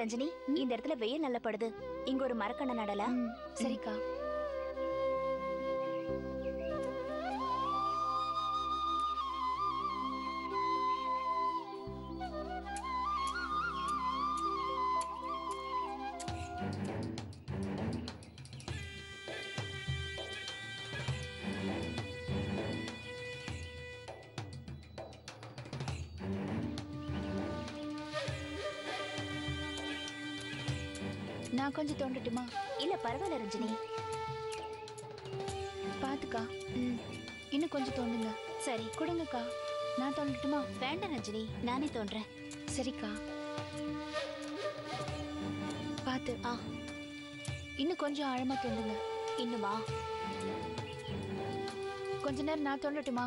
ரஞ்சினி, இந்த இடத்துல வெயில் நல்ல படுது. இங்க ஒரு மரக்கண்ண நடலாம். சரிக்கா. நான் கொஞ்சம் தோண்டட்டுமா? இல்ல பரவாயில்ல ரஞ்சினி. பாத்துக்கா. இன்னும் கொஞ்சம் தோண்டுங்க. சரி கொடுங்கக்கா. நான் தோண்டட்டுமா? வேண்டாம் ரஞ்சினி, நானே தோன்றேன். சரிக்கா. பாத்து. இன்னும் கொஞ்சம் ஆழமா தோண்டுங்க. இன்னுமா? கொஞ்ச நேரம் நான் தோண்டட்டுமா?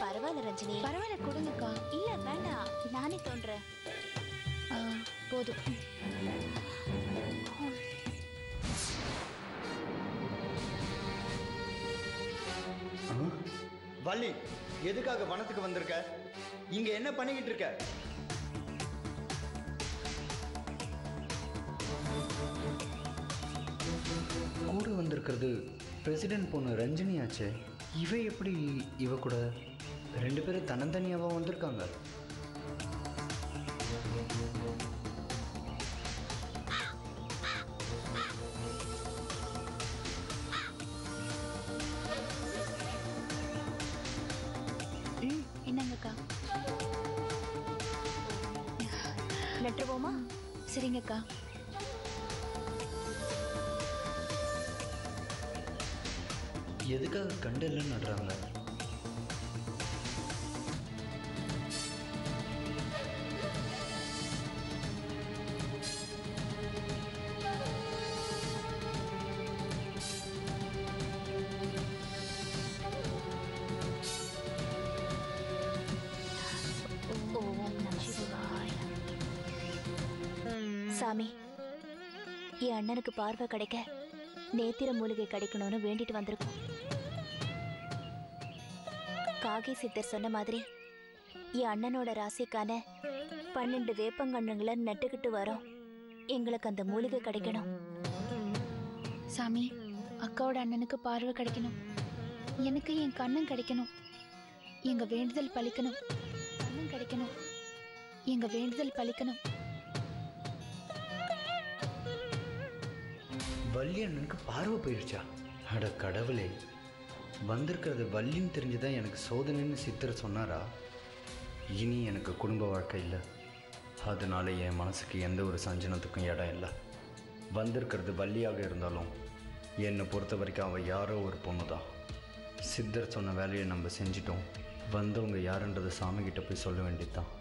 பரவாயில்ல ரஞ்சினி. பரவாயில்ல, கொடுங்கக்கா. இல்ல வேண்டாம், நானே தோன்றேன். போதும். வள்ளி, எதுக்காக வனத்துக்கு வந்திருக்க? இங்க என்ன பண்ணிக்கிட்டு இருக்க? கூட வந்திருக்கிறது பிரசிடென்ட் பொண்ணு ரஞ்சினி ஆச்சே. இவ எப்படி இவ கூட? ரெண்டு பேரும் தன்னந்தனியாவா வந்திருக்காங்க? என்னங்கக்கா? நட்டுருவோமா? சரிங்கக்கா. எதுக்காக கண்டெல்லாம் நடுறாங்க? சாமி, என் அண்ணனுக்கு பார்வை கிடைக்க நேத்திர மூலிகை கிடைக்கணும்னு வேண்டிட்டு வந்திருக்கோம். காகை சித்தர் சொன்ன மாதிரி என் அண்ணனோட ராசிக்கான 12 வேப்பங்கண்ணுங்களை நட்டுக்கிட்டு வரோம். எங்களுக்கு அந்த மூலிகை கிடைக்கணும். சாமி, அக்காவோட அண்ணனுக்கு பார்வை கிடைக்கணும். எனக்கு என் கண்ணன் கிடைக்கணும். எங்க வேண்டுதல் பலிக்கணும். கண்ணன் கிடைக்கணும். எங்க வேண்டுதல் பலிக்கணும். வள்ளி அண்ணனுக்கு பார்வை போயிடுச்சா? அட கடவுளே, வந்திருக்கிறது வள்ளின்னு தெரிஞ்சுதான் எனக்கு சோதனைன்னு சித்தர் சொன்னாரா? இனி எனக்கு குடும்ப வாழ்க்கை இல்லை, அதனால என் மனசுக்கு எந்த ஒரு சஞ்சனத்துக்கும் இடம் இல்லை. வந்திருக்கிறது வள்ளியாக இருந்தாலும் என்னை பொறுத்த வரைக்கும் அவள் யாரோ ஒரு பொண்ணு தான். சித்தர் சொன்ன வேலையை நம்ம செஞ்சிட்டோம். வந்தவங்க யாருன்றதை சாமிகிட்ட போய் சொல்ல வேண்டியதுதான்.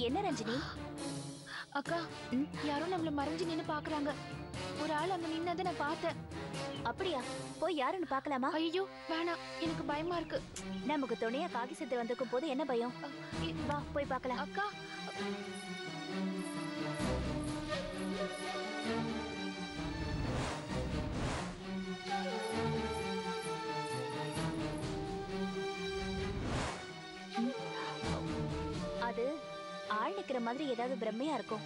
என்ன ரஞ்சினி? அக்கா, யாரும் நம்மள மறைஞ்சு நின்னு பாக்குறாங்க. ஒரு ஆள் அங்க நின்னதை நான் பார்த்தேன். அப்படியா? போய் யாருன்னு பார்க்கலாமா? ஐயோ வேணாம், எனக்கு பயமா இருக்கு. நமக்கு துணையா காகி சித்தர் வந்திருக்கும் போது என்ன பயம்? வா போய் பார்க்கலாம். அக்கா, அது ஆள் நிக்கிற மாதிரி ஏதாவது பிரம்மையா இருக்கும்.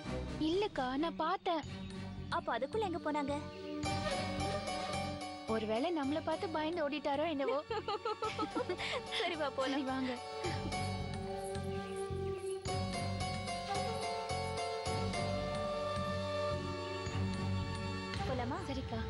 இல்லக்கா, நான் பார்த்தேன். அப்ப அதுக்குள்ள எங்க போனாங்க? ஒருவேளை நம்மள பார்த்து பயந்து ஓடிட்டாரோ என்னவோ. சரி வா போலாம். வாங்க. போலாமா? சரிக்கா.